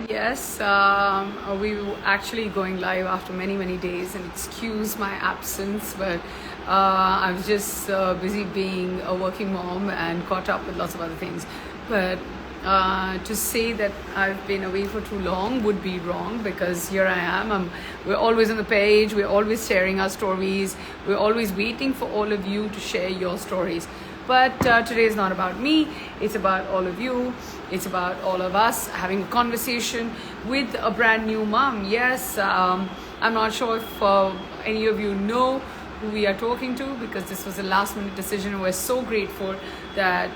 Yes, we were actually going live after many, many days, and excuse my absence, but I was just busy being a working mom and caught up with lots of other things. But to say that I've been away for too long would be wrong because here I am. We're always on the page, we're always sharing our stories, we're always waiting for all of you to share your stories. But today is not about me, it's about all of you. It's about all of us having a conversation with a brand new mom. Yes, I'm not sure if any of you know who we are talking to because this was a last minute decision. We're so grateful that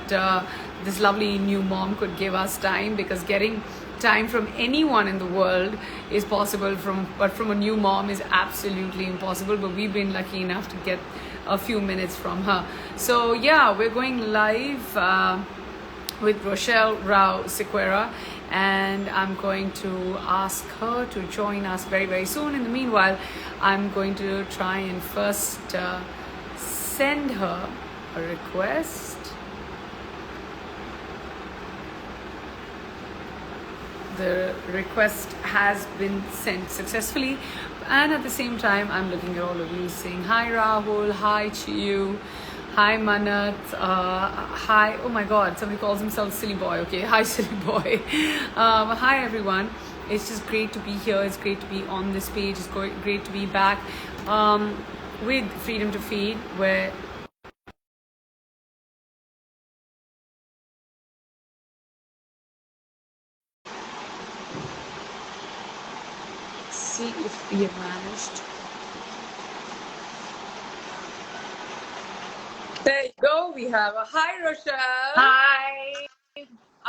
this lovely new mom could give us time, because getting time from anyone in the world is possible, but from a new mom is absolutely impossible. But we've been lucky enough to get a few minutes from her. So yeah, we're going live with Rochelle Rao Sequeira, and I'm going to ask her to join us very, very soon. In the meanwhile, I'm going to try and first send her a request. The request has been sent successfully, and at the same time I'm looking at all of you saying hi Rahul, hi Chiyu, hi Manat, hi, oh my god, somebody calls himself Silly Boy. Okay, hi Silly Boy. Hi everyone. It's just great to be here. It's great to be on this page. It's great to be back with Freedom to Feed, where see if we have managed. There you go. We have a hi, Rochelle. Hi.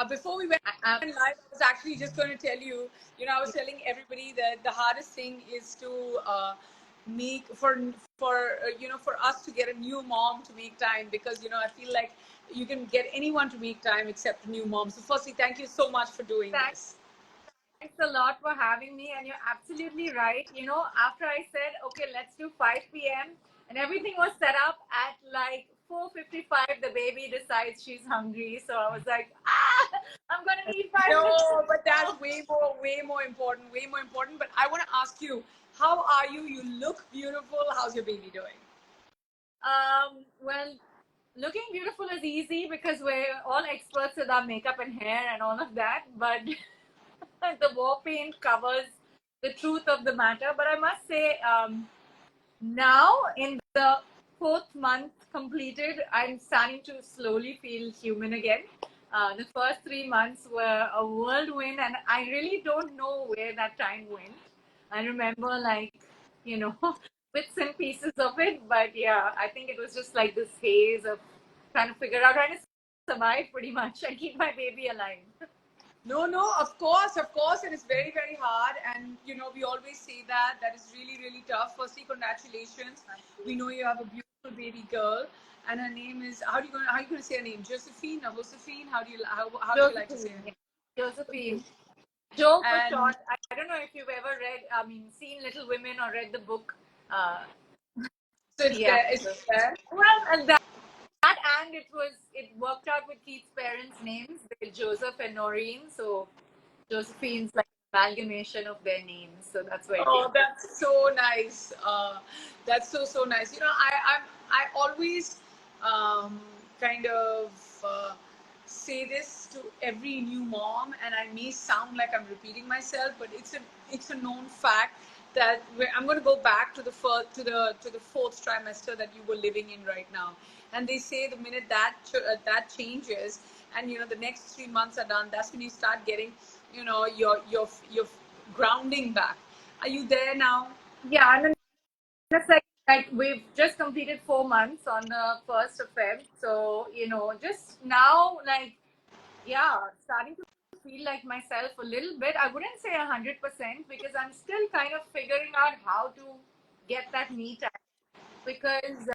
Before we went live, I was actually just going to tell you. I was telling everybody that the hardest thing is to make for us to get a new mom to make time, because I feel like you can get anyone to make time except a new mom. So, firstly, thank you so much for doing this. Thanks a lot for having me. And you're absolutely right. After I said, okay, let's do 5 p.m. and everything was set up at like 4:55, the baby decides she's hungry. So I was like, I'm going to need 5 minutes. No, but that's way more important, way more important. But I want to ask you, how are you? You look beautiful. How's your baby doing? Well, looking beautiful is easy because we're all experts with our makeup and hair and all of that. But the war paint covers the truth of the matter. But I must say, now in the 4th month completed, I'm starting to slowly feel human again. The first 3 months were a whirlwind, and I really don't know where that time went. I remember, bits and pieces of it, but yeah, I think it was just like this haze of trying to survive pretty much and keep my baby alive. No, of course, and it's very, very hard. And we always say that is really, really tough. Firstly, congratulations. We know you have a beautiful baby girl, and her name is how you going to say her name? Josephine or Josephine? How do you like to say her name? Josephine. Joe for And short. I don't know if you've ever seen Little Women or read the book. Uh, so it's yeah. there. It's there. Well, and and it worked out with Keith's parents' names. They're Joseph and Noreen, so Josephine's like an amalgamation of their names. So that's where it Oh, came. that's so nice. That's so nice. I always kind of say this to every new mom, and I may sound like I'm repeating myself, but it's a known fact that I'm going to go back to the fourth trimester that you were living in right now, and they say the minute that changes, and the next 3 months are done, that's when you start getting your grounding back. Are you there now? Yeah, and then it's like we've just completed 4 months on the 1st of Feb. So just now, yeah, starting to feel like myself a little bit. I wouldn't say 100% because I'm still kind of figuring out how to get that me time. Because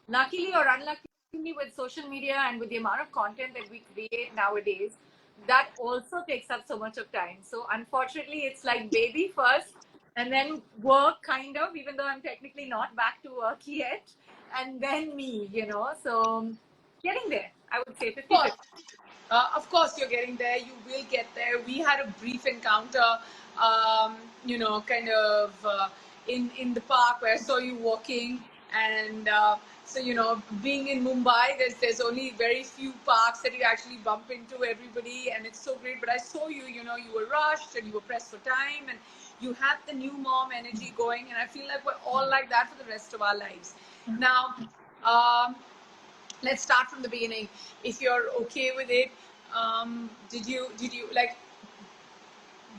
luckily or unluckily, with social media and with the amount of content that we create nowadays, that also takes up so much of time. So unfortunately, it's like baby first and then work, kind of, even though I'm technically not back to work yet, and then me. So getting there, I would say 50-50. Of course, you're getting there. You will get there. We had a brief encounter, kind of in the park where I saw you walking, and so being in Mumbai, there's only very few parks that you actually bump into everybody, and it's so great. But I saw you, you were rushed and you were pressed for time, and you had the new mom energy going, and I feel like we're all like that for the rest of our lives. Now. Let's start from the beginning, if you're okay with it. Did you like,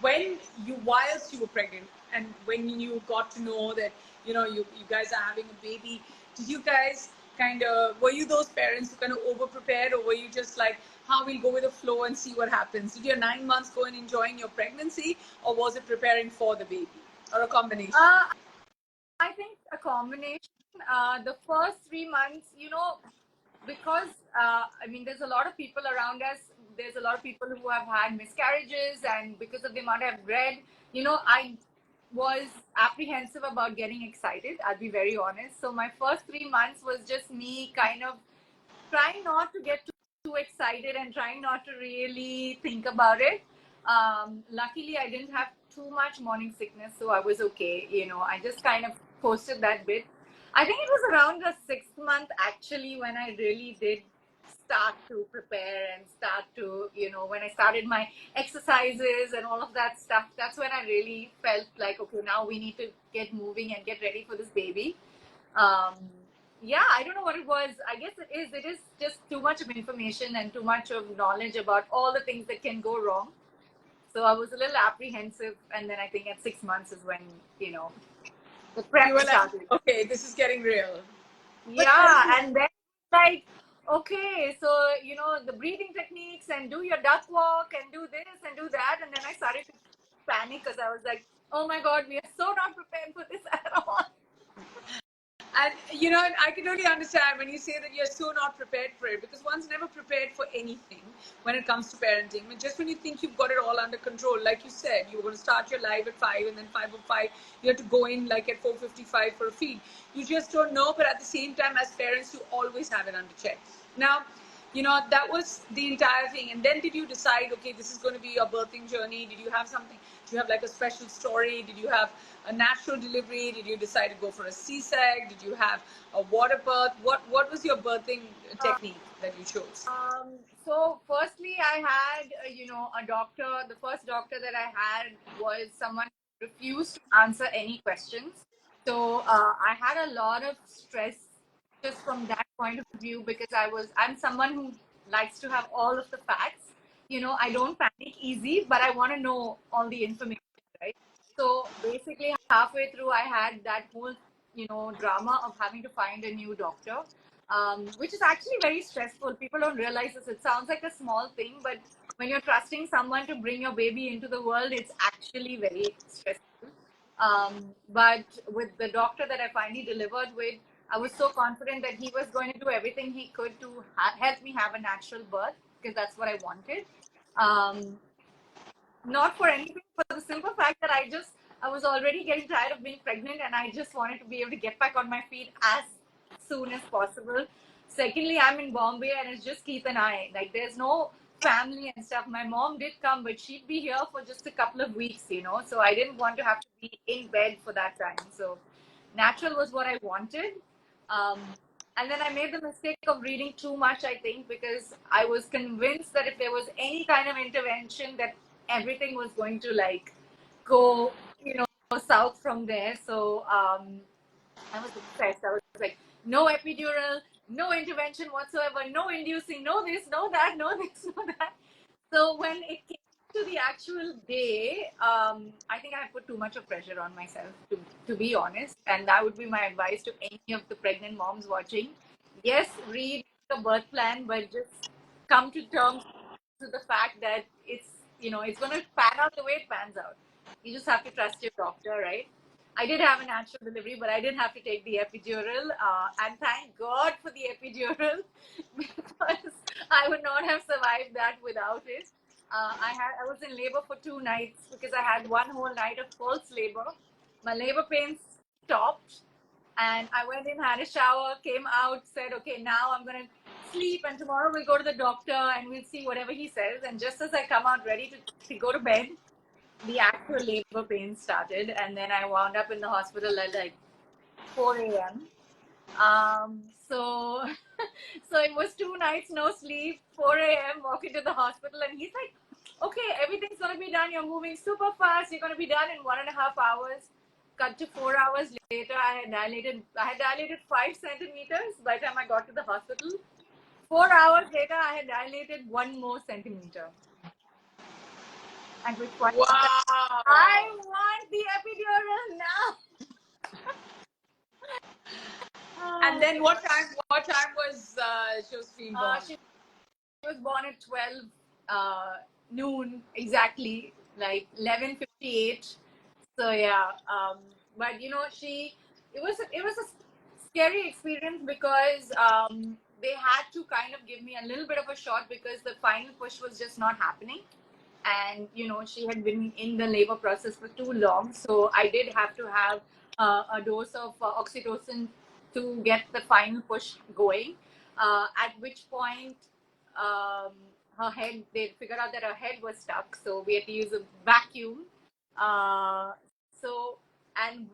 when you, whilst you were pregnant, and when you got to know that you guys are having a baby, did you guys kind of, were you those parents who kind of over prepared, or were you just like, how we'll go with the flow and see what happens? Did your 9 months go in enjoying your pregnancy, or was it preparing for the baby, or a combination? I think a combination. The first 3 months, because I mean, there's a lot of people around us. There's a lot of people who have had miscarriages, and because of the amount I've read, I was apprehensive about getting excited. I'll be very honest. So my first 3 months was just me kind of trying not to get too excited and trying not to really think about it. Luckily, I didn't have too much morning sickness, so I was okay. I just kind of posted that bit. I think it was around the 6th month actually when I really did start to prepare and start to, when I started my exercises and all of that stuff. That's when I really felt like, okay, now we need to get moving and get ready for this baby. Um, yeah, I don't know what it was. I guess it is just too much of information and too much of knowledge about all the things that can go wrong. So I was a little apprehensive, and then I think at 6 months is when the prep You were like, started. okay, this is getting real. Yeah, and then like, okay, so the breathing techniques and do your duck walk and do this and do that, and then I started to panic because I was like, oh my god, we are so not prepared for this at all. And I can only understand when you say that you're so not prepared for it, because one's never prepared for anything when it comes to parenting. I mean, just when you think you've got it all under control, like you said, you were going to start your live at 5, and then 5:05, you have to go in like at 4:55 for a feed. You just don't know, but at the same time, as parents, you always have it under check. Now, that was the entire thing. And then did you decide, okay, this is going to be your birthing journey? Did you have something? Do you have like a special story? Did you have a natural delivery? Did you decide to go for a C-sec? Did you have a water birth? What was your birthing technique that you chose? So firstly, I had, a doctor. The first doctor that I had was someone who refused to answer any questions. So I had a lot of stress just from that point of view, because I'm someone who likes to have all of the facts. I don't panic easy, but I want to know all the information, right? So basically, halfway through, I had that whole, drama of having to find a new doctor, which is actually very stressful. People don't realize this. It sounds like a small thing, but when you're trusting someone to bring your baby into the world, it's actually very stressful. But with the doctor that I finally delivered with, I was so confident that he was going to do everything he could to help me have a natural birth, because that's what I wanted. Um, Not for anything, for the simple fact that I was already getting tired of being pregnant, and I just wanted to be able to get back on my feet as soon as possible. Secondly, I'm in Bombay and it's just Keith and I. Like, there's no family and stuff. My mom did come, but she'd be here for just a couple of weeks. So I didn't want to have to be in bed for that time. So natural was what I wanted. Um, and then I made the mistake of reading too much, I think, because I was convinced that if there was any kind of intervention, that everything was going to like go, south from there. So I was obsessed. I was like, no epidural, no intervention whatsoever, no inducing, no this, no that, no this, no that. So when it came to the actual day, I think I put too much of pressure on myself, to be honest. And that would be my advice to any of the pregnant moms watching. Yes, read the birth plan, but just come to terms with the fact that it's going to pan out the way it pans out. You just have to trust your doctor, right? I did have a natural delivery, but I didn't have to take the epidural. And thank God for the epidural, because I would not have survived that without it. I was in labor for 2 nights because I had one whole night of false labor. My labor pains stopped, And I went in, had a shower, came out, said, okay, now I'm going to sleep, and tomorrow we'll go to the doctor and we'll see whatever he says. And just as I come out ready to go to bed, the actual labor pain started. And then I wound up in the hospital at like 4 a.m. So, so it was 2 nights, no sleep, 4 a.m., walking to the hospital. And he's like, okay, everything's going to be done. You're moving super fast. You're going to be done in 1.5 hours. Cut to 4 hours later, I had dilated 5 centimeters by the time I got to the hospital. 4 hours later, I had dilated 1 more centimeter. At which point, Wow. I want the epidural now. And then what time was Josephine born? She was born at 12 noon exactly, like 11:58. So yeah, but you know, it was a scary experience because they had to kind of give me a little bit of a shot because the final push was just not happening. And you know, she had been in the labor process for too long, so I did have to have a dose of oxytocin to get the final push going. At which point, her head, they figured out that her head was stuck, so we had to use a vacuum. Uh, so, and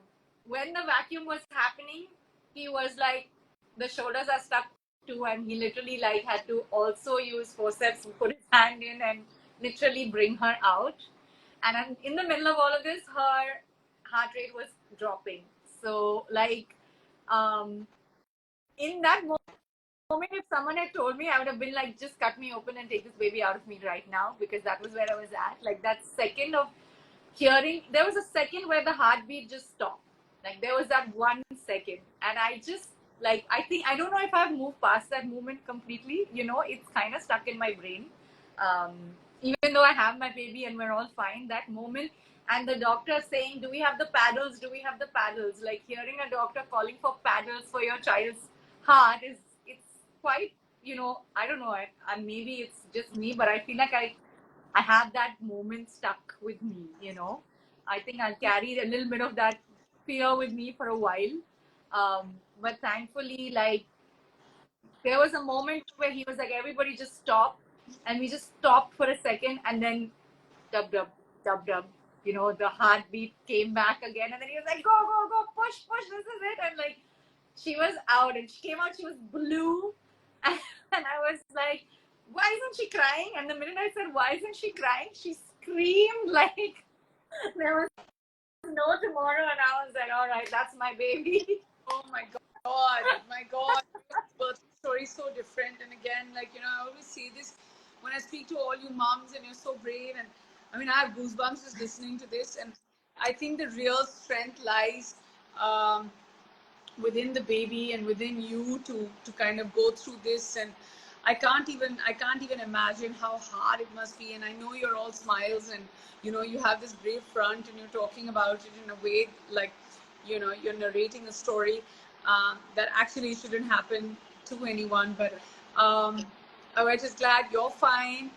when the vacuum was happening, he was like, the shoulders are stuck too, and he literally like had to also use forceps, put his hand in and literally bring her out. And in the middle of all of this, her heart rate was dropping. So like, in that moment, if someone had told me, I would have been like, just cut me open and take this baby out of me right now, because that was where I was at. Like that second of hearing, there was a second where the heartbeat just stopped. Like there was that 1 second, and I just like, I don't know if I've moved past that moment completely. You know, it's kind of stuck in my brain. Um, Even though I have my baby and we're all fine, that moment, and the doctor saying, "Do we have the paddles? Do we have the paddles?" Like hearing a doctor calling for paddles for your child's heart it's quite, you know, I don't know. Maybe it's just me, but I feel like I have that moment stuck with me, you know. I think I'll carry a little bit of that fear with me for a while. But thankfully, like, there was a moment where he was like, everybody just stop. And we just stopped for a second, and then dub, dub, dub, dub. You know, the heartbeat came back again. And then he was like, go, go, go, push, push, this is it. And like, she was out, and she came out, she was blue. And I was like, why isn't she crying? And the minute I said, why isn't she crying? She screamed like there was no tomorrow. And I was like, all right, that's my baby. Oh my God, my God. Birth story is so different. And again, like, you know, I always say this when I speak to all you moms, and you're so brave. And I mean, I have goosebumps just listening to this. And I think the real strength lies um, within the baby and within you to kind of go through this. And I can't even imagine how hard it must be. And I know you're all smiles, and you know, you have this brave front, and you're talking about it in a way like, you know, you're narrating a story that actually shouldn't happen to anyone. But I'm just glad you're fine,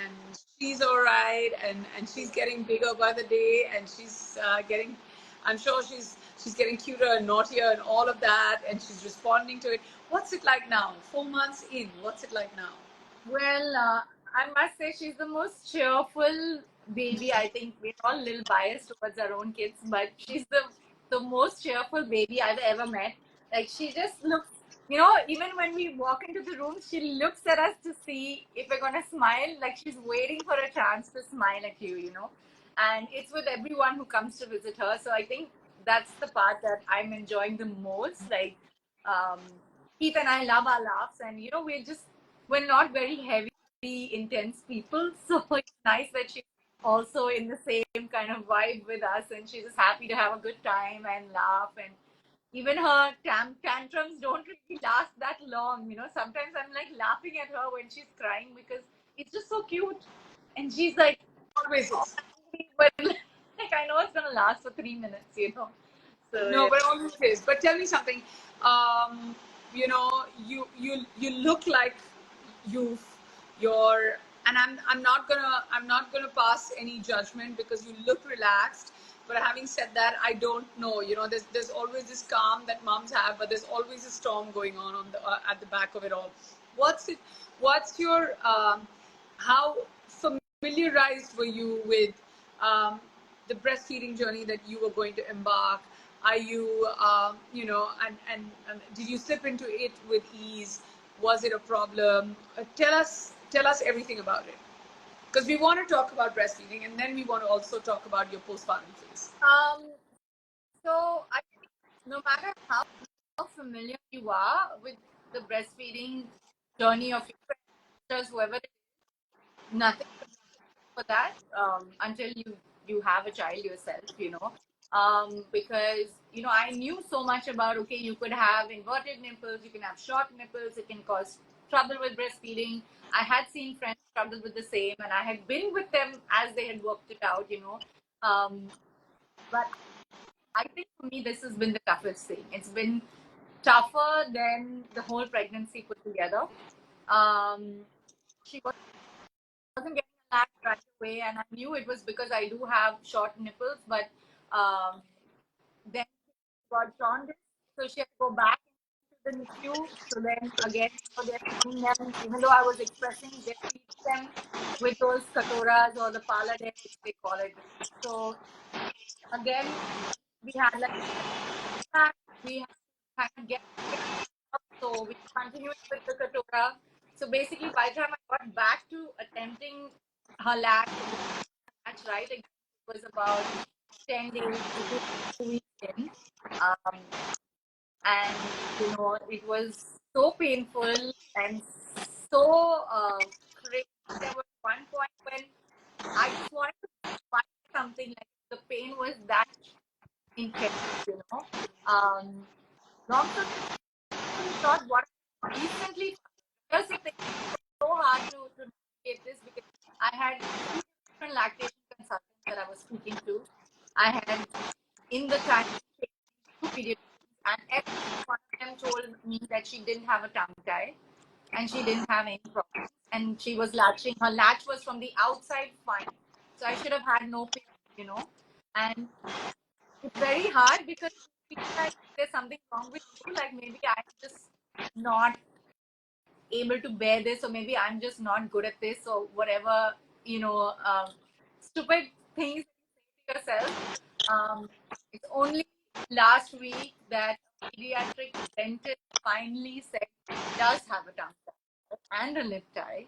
and she's all right, and she's getting bigger by the day, and she's getting, I'm sure she's getting cuter and naughtier and all of that, and she's responding to it. What's it like now? 4 months in, what's it like now? Well, I must say she's the most cheerful baby. I think we're all a little biased towards our own kids, but she's the most cheerful baby I've ever met. Like she just looks, you know, even when we walk into the room, she looks at us to see if we're gonna smile. Like she's waiting for a chance to smile at you, you know. And it's with everyone who comes to visit her. So I think that's the part that I'm enjoying the most. Like um, Keith and I love our laughs, and you know, we're not very heavy, intense people. So it's nice that she's also in the same kind of vibe with us, and she's just happy to have a good time and laugh. And even her tantrums don't really last that long. You know, sometimes I'm like laughing at her when she's crying because it's just so cute. And she's like, Always is. but like I know it's gonna last for 3 minutes, you know. So No, but always is. But tell me something. You know, you look like you've you're, and I'm not gonna pass any judgment because you look relaxed. But having said that, I don't know. There's always this calm that moms have, but there's always a storm going on the at the back of it all. What's your how familiarized were you with the breastfeeding journey that you were going to embark? Are you, and did you slip into it with ease? Was it a problem? Tell us everything about it. Because we want to talk about breastfeeding, and then we want to also talk about your postpartum phase. So I think no matter how familiar you are with the breastfeeding journey of your sisters, whoever it is, nothing for that until you have a child yourself. Because I knew so much about, okay, you could have inverted nipples, you can have short nipples, it can cause trouble with breastfeeding. I had seen friends struggle with the same, and I had been with them as they had worked it out. But I think for me this has been the toughest thing. It's been tougher than the whole pregnancy put together. She wasn't getting a latch right away, and I knew it was because I do have short nipples, but then she got jaundice, so she had to go back into the NICU. So then again, they're feeding them, even though I was expressing, they're feeding them with those katoras or the pala which they call it. So again, we had like we had to get up, so we continued with the katora. So basically, by the time I got back to attempting her latch, right, again, it was about 10 days to 2 weeks in. And it was so painful and so crazy. There was one point when I just wanted to find something, like the pain was that intense. Long story short, what recently, here's the thing, it's so hard to navigate this because I had two different lactation consultants that I was speaking to. I had, in the time, two pediatricians, and every one of them told me that she didn't have a tongue tie and she didn't have any problems, and she was latching. Her latch was from the outside fine, so I should have had no pain. And it's very hard because you feel like there's something wrong with you, like maybe I'm just not able to bear this, or maybe I'm just not good at this, or whatever, stupid things you say to yourself. It's only last week that a pediatric dentist finally said she does have a tongue tie and a lip tie,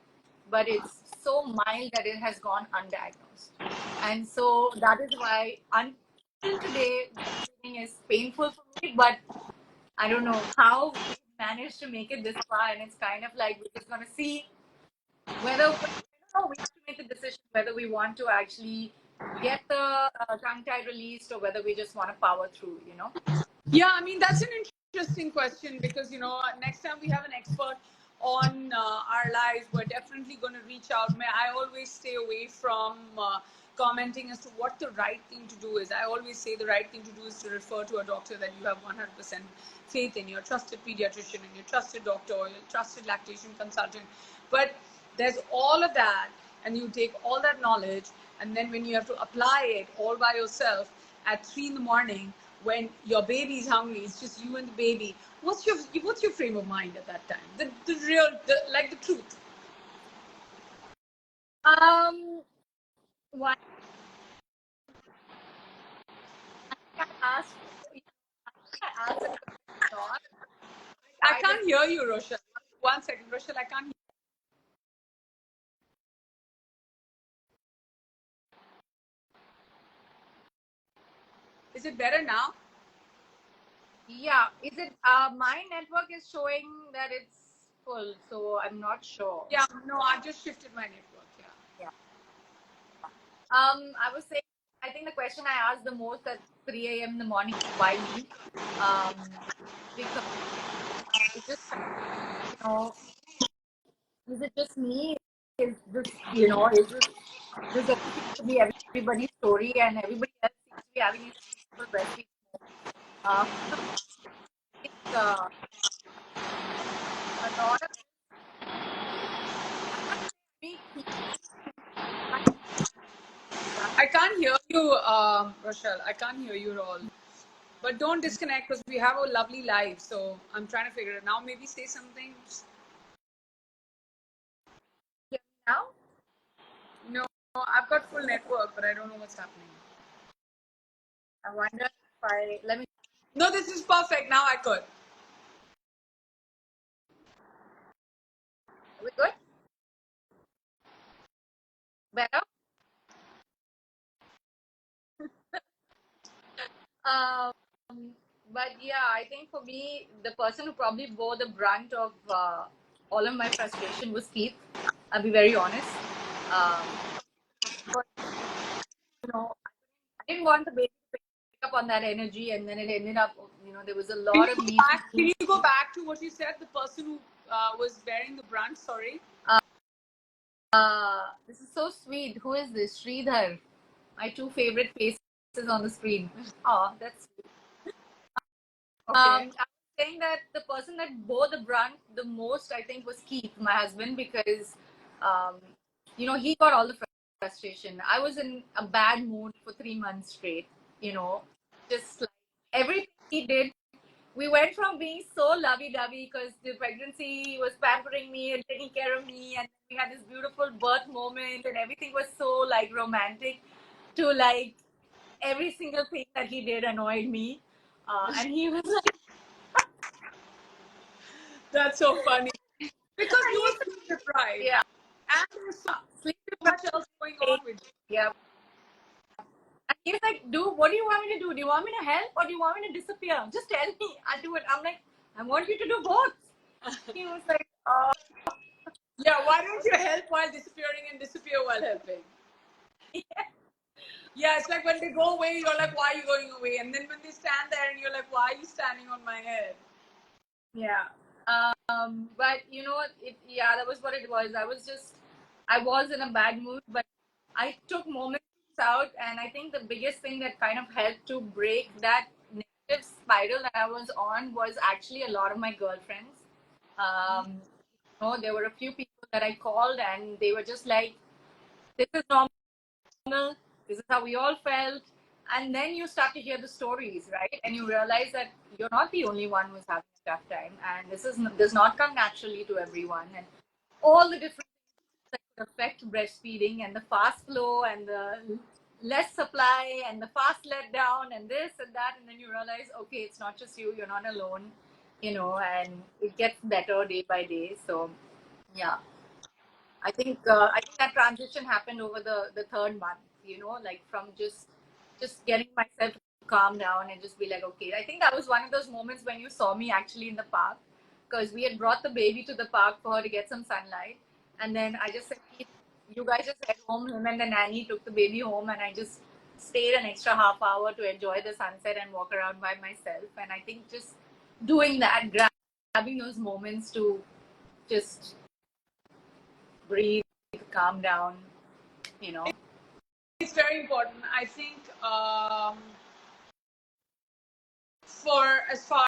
but it's so mild that it has gone undiagnosed. And so that is why until today, breastfeeding is painful for me, but I don't know how we managed to make it this far, and it's kind of like we're just going to see whether, I don't know, we have to make a decision whether we want to actually get the tongue tie released or whether we just want to power through. Yeah, I mean, that's an interesting question because, next time we have an expert on our lives, we're definitely going to reach out. I always stay away from commenting as to what the right thing to do is. I always say the right thing to do is to refer to a doctor that you have 100% faith in, your trusted pediatrician and your trusted doctor or your trusted lactation consultant. But there's all of that, and you take all that knowledge, and then when you have to apply it all by yourself at 3 in the morning, when your baby is hungry, it's just you and the baby. What's your frame of mind at that time? The real, the truth. One, I asked, I asked a question. I can't hear you, Rochelle. 1 second, Rochelle. I can't hear. Is it better now? Yeah, is it? My network is showing that it's full, so I'm not sure. Yeah, no, I just shifted my network. Yeah. I was saying, I think the question I asked the most at 3 a.m. in the morning, why me? Because it's just, is it just me? Is this, this doesn't seem to be everybody's story, and everybody else seems to be having a breastfeeding. Uh, it's a lot of me. I can't hear you, Rochelle. I can't hear you at all. But don't disconnect because we have a lovely live. So I'm trying to figure it out. Now maybe say something. Now, No, I've got full network, but I don't know what's happening. I wonder if let me. No, this is perfect. Now I could. Are we good? Better? Um, but yeah, I think for me, the person who probably bore the brunt of all of my frustration was Keith. I'll be very honest. Um, but you know, I didn't want the baby to pick up on that energy, and then it ended up, there was a lot of need. Can you go back to what you said? The person who was bearing the brunt. Sorry. This is so sweet. Who is this? Sridhar. My two favorite faces on the screen. Oh, that's sweet. Okay. I was saying that the person that bore the brunt the most, I think, was Keith, my husband, because, um, he got all the frustration. I was in a bad mood for 3 months straight, just like everything he did. We went from being so lovey-dovey because the pregnancy was pampering me and taking care of me, and we had this beautiful birth moment, and everything was so like romantic, to like every single thing that he did annoyed me. And he was like, That's so funny. Because you were sleep deprived. yeah, And there's so sleep much else going on with you. yeah. And he was like, dude, what do you want me to do? Do you want me to help or do you want me to disappear? Just tell me, I'll do it. I'm like, I want you to do both. He was like, Yeah, why don't you help while disappearing and disappear while helping? Yeah, it's like when they go away, you're like, why are you going away? And then when they stand there and you're like, why are you standing on my head? yeah. But yeah, that was what it was. I was in a bad mood, but I took moments out, and I think the biggest thing that kind of helped to break that negative spiral that I was on was actually a lot of my girlfriends. There were a few people that I called, and they were just like, "This is normal. This is how we all felt." And then you start to hear the stories, right? And you realize that you're not the only one who's having a tough time, and this does not come naturally to everyone, and all the different things that could affect breastfeeding, and the fast flow, and the less supply, and the fast letdown, and this and that, and then you realize, okay, it's not just you. You're not alone, and it gets better day by day. So, yeah. I think that transition happened over the third month, like from just getting myself to calm down and just be like, okay. I think that was one of those moments when you saw me actually in the park, because we had brought the baby to the park for her to get some sunlight, and then I just said, you guys just head home. Him and the nanny took the baby home, and I just stayed an extra half hour to enjoy the sunset and walk around by myself. And I think just doing that, grabbing those moments to just breathe, calm down, you know. It's very important. I think for as far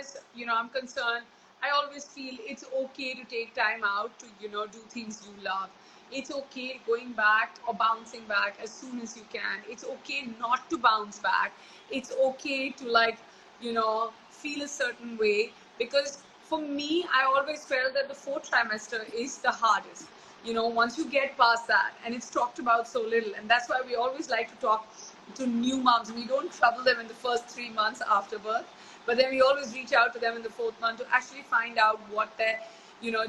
as I'm concerned, I always feel it's okay to take time out to do things you love. It's okay going back or bouncing back as soon as you can. It's okay not to bounce back. It's okay to feel a certain way, because for me, I always felt that the fourth trimester is the hardest. Once you get past that, and it's talked about so little, and that's why we always like to talk to new moms. We don't trouble them in the first 3 months after birth, but then we always reach out to them in the fourth month to actually find out what their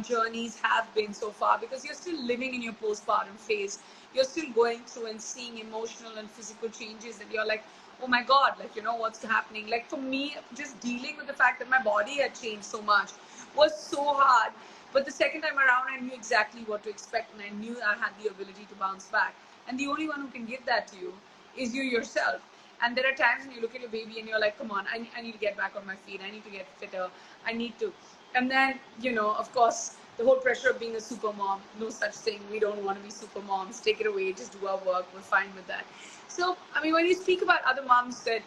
journeys have been so far, because you're still living in your postpartum phase. You're still going through and seeing emotional and physical changes that you're like, oh my god, like what's happening. Like for me, just dealing with the fact that my body had changed so much was so hard. But the second time around, I knew exactly what to expect, and I knew I had the ability to bounce back. And the only one who can give that to you is you yourself. And there are times when you look at your baby and you're like, come on, I need to get back on my feet. I need to get fitter. I need to. And then, of course, the whole pressure of being a super mom. No such thing. We don't want to be super moms. Take it away. Just do our work. We're fine with that. So, I mean, when you speak about other moms that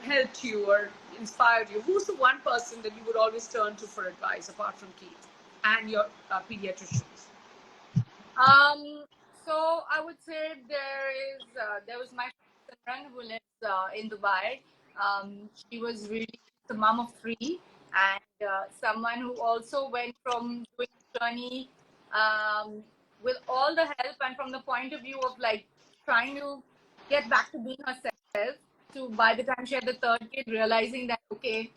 helped you or inspired you, who's the one person that you would always turn to for advice apart from Keith and your pediatricians? Um, So I would say there was my friend who lives in Dubai. She was really the mom of three, and someone who also went from doing the journey um, with all the help and from the point of view of like trying to get back to being herself. To by the time she had the third kid, realizing that okay,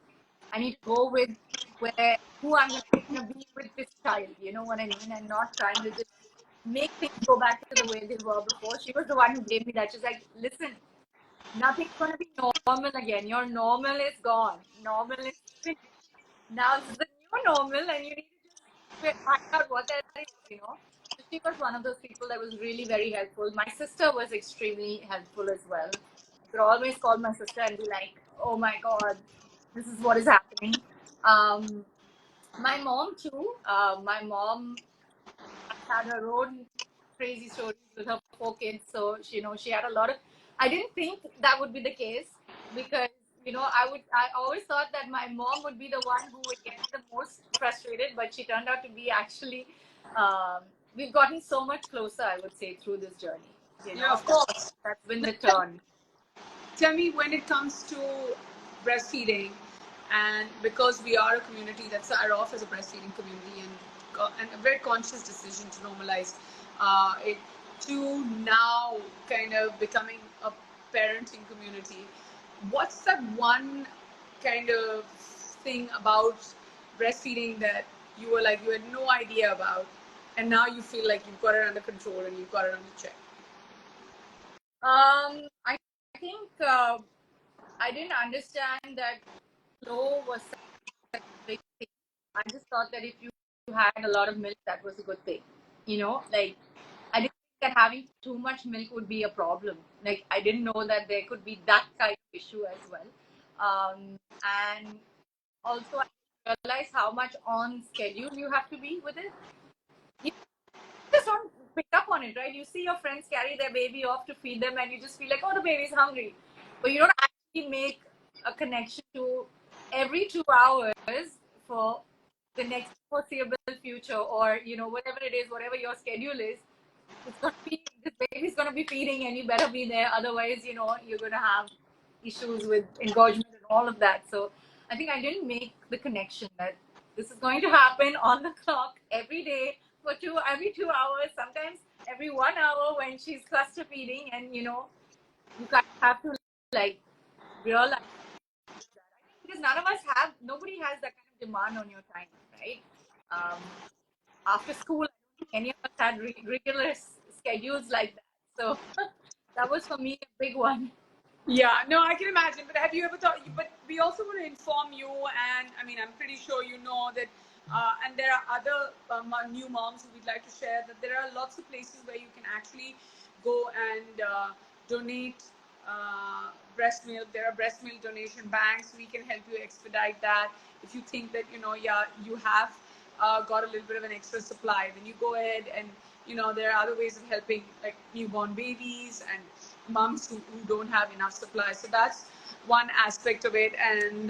I need to go with where who I'm gonna be with this child. You know what I mean? And not trying to just make things go back to the way they were before. She was the one who gave me that. She's like, listen, nothing's gonna be normal again. Your normal is gone. Normal is finished. Now this is the new normal, and you need to just find out what that is. You know. So she was one of those people that was really very helpful. My sister was extremely helpful as well. I could always call my sister and be like, "Oh my God, this is what is happening." Um, my mom too. My mom had her own crazy stories with her four kids. So she had a lot of. I didn't think that would be the case because I always thought that my mom would be the one who would get the most frustrated, but she turned out to be actually. Um, we've gotten so much closer, I would say, through this journey. Yeah, of course. That's been the turn. Tell me, when it comes to breastfeeding, and because we are a community that started off as a breastfeeding community, and a very conscious decision to normalize it, to now kind of becoming a parenting community, what's that one kind of thing about breastfeeding that you had no idea about, and now you feel like you've got it under control and you've got it under check? I think I didn't understand that flow was such a big thing. I just thought that if you had a lot of milk, that was a good thing. Like I didn't think that having too much milk would be a problem. Like I didn't know that there could be that kind of issue as well. And also I realized how much on schedule you have to be with it. You just don't pick up on it, right? You see your friends carry their baby off to feed them, and you just feel like, oh, the baby's hungry, but you don't actually make a connection to every 2 hours for the next foreseeable future, or whatever it is, whatever your schedule is. It's gonna be this baby's gonna be feeding, and you better be there. Otherwise, you're gonna have issues with engorgement and all of that. So I think I didn't make the connection that this is going to happen on the clock every day for every 2 hours, sometimes every 1 hour when she's cluster feeding, and you kind of have to like realize that. I think because nobody has that kind of demand on your time, right? Um, After school, I don't think any of us had regular schedules like that. So that was for me a big one. Yeah, no, I can imagine. But have you ever thought? But we also want to inform you, and I mean, I'm pretty sure you know that. And there are other new moms who we'd like to share that there are lots of places where you can actually go and donate breast milk. There are breast milk donation banks. We can help you expedite that. If you think that yeah, you have got a little bit of an extra supply, then you go ahead and there are other ways of helping, like newborn babies and moms who don't have enough supply. So that's one aspect of it. And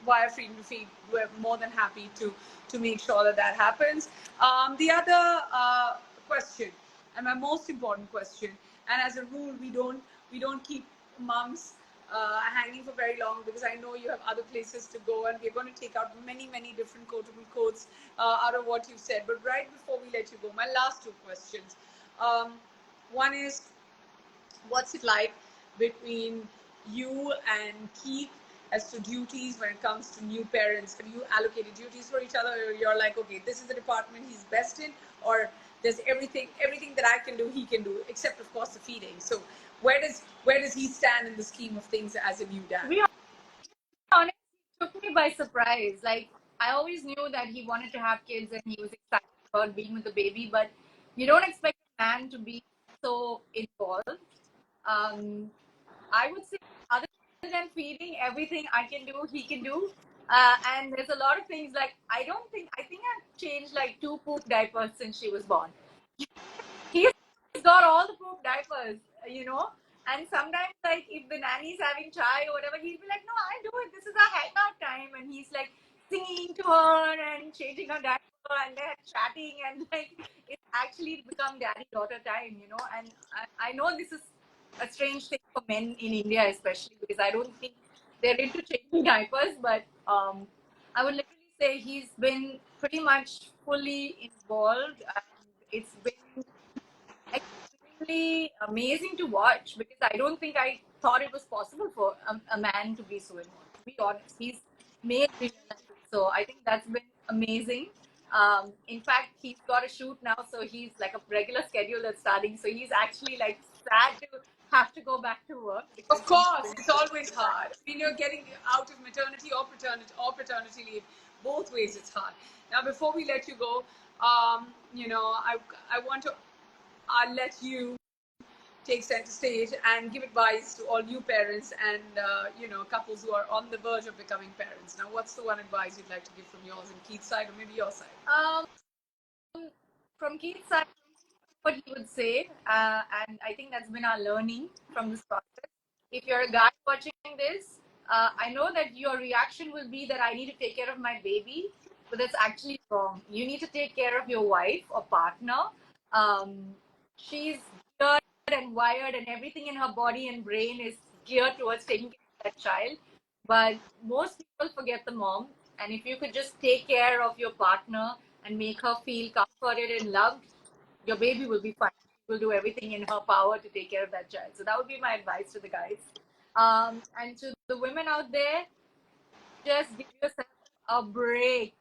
via Freedom to Feed, we're more than happy to make sure that that happens. The other question, and my most important question, and as a rule, we don't keep moms hanging for very long, because I know you have other places to go, and we're going to take out many different quotable quotes out of what you've said. But right before we let you go, my last two questions. One is, what's it like between you and Keith as to duties when it comes to new parents? Have you allocated duties for each other, or you're like, okay, this is the department he's best in, or there's everything that I can do, he can do, except of course the feeding. So where does he stand in the scheme of things as a new dad? To be honest, it took me by surprise. Like I always knew that he wanted to have kids and he was excited about being with the baby, but you don't expect a man to be so involved. Um, I would say, other than feeding, everything I can do, he can do. And there's a lot of things like I think I've changed like 2 poop diapers since she was born. He's got all the poop diapers, you know. And sometimes, like, if the nanny's having chai or whatever, he'll be like, "No, I'll do it. This is our hangout time." And he's like singing to her and changing her diaper. and they're chatting, and like it's actually become daddy-daughter time, you know. And I know this is a strange thing for men in India, especially because I don't think they're into changing diapers, but I would literally say he's been pretty much fully involved, and it's been extremely amazing to watch because I don't think I thought it was possible for a man to be so involved. To be honest, he's made me realize it. So I think that's been amazing. In fact, he's got a shoot now, so he's like a regular schedule that's starting. So he's actually like sad to have to go back to work because Of he's course, been it's always hard. I mean, you're getting out of maternity or paternity leave. Both ways, it's hard. Now, before we let you go, I want to let you take center stage and give advice to all new parents and couples who are on the verge of becoming parents. Now, what's the one advice you'd like to give from yours and Keith's side, or maybe your side? From Keith's side, what he would say, and I think that's been our learning from this process. If you're a guy watching this, I know that your reaction will be that I need to take care of my baby, but that's actually wrong. You need to take care of your wife or partner. She's geared and wired, and everything in her body and brain is geared towards taking care of that child. But most people forget the mom, and if you could just take care of your partner and make her feel comforted and loved, your baby will be fine. She will do everything in her power to take care of that child. So that would be my advice to the guys. And to the women out there, just give yourself a break.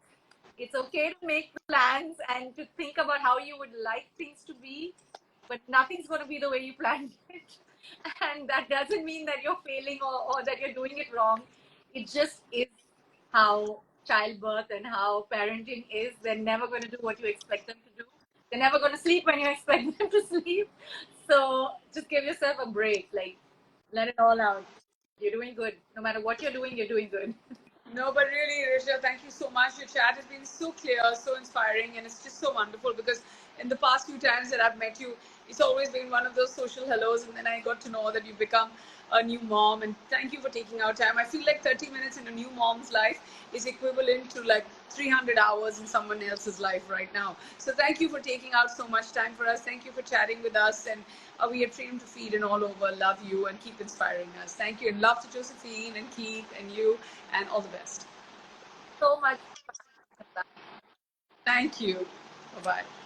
It's okay to make plans and to think about how you would like things to be, but nothing's going to be the way you planned it. And that doesn't mean that you're failing or that you're doing it wrong. It just is how childbirth and how parenting is. They're never going to do what you expect them to do. They're never going to sleep when you expect them to sleep. So just give yourself a break. Like, let it all out. You're doing good. No matter what you're doing good. No, but really, Rochelle, thank you so much. Your chat has been so clear, so inspiring, and it's just so wonderful because in the past few times that I've met you, it's always been one of those social hellos, and then I got to know that you've become a new mom. And thank you for taking our time. I feel like 30 minutes in a new mom's life is equivalent to like 300 hours in someone else's life right now. So thank you for taking out so much time for us. Thank you for chatting with us. And we are trained to feed and all over. Love you and keep inspiring us. Thank you. And love to Josephine and Keith and you, and all the best. So much. Thank you. Bye bye.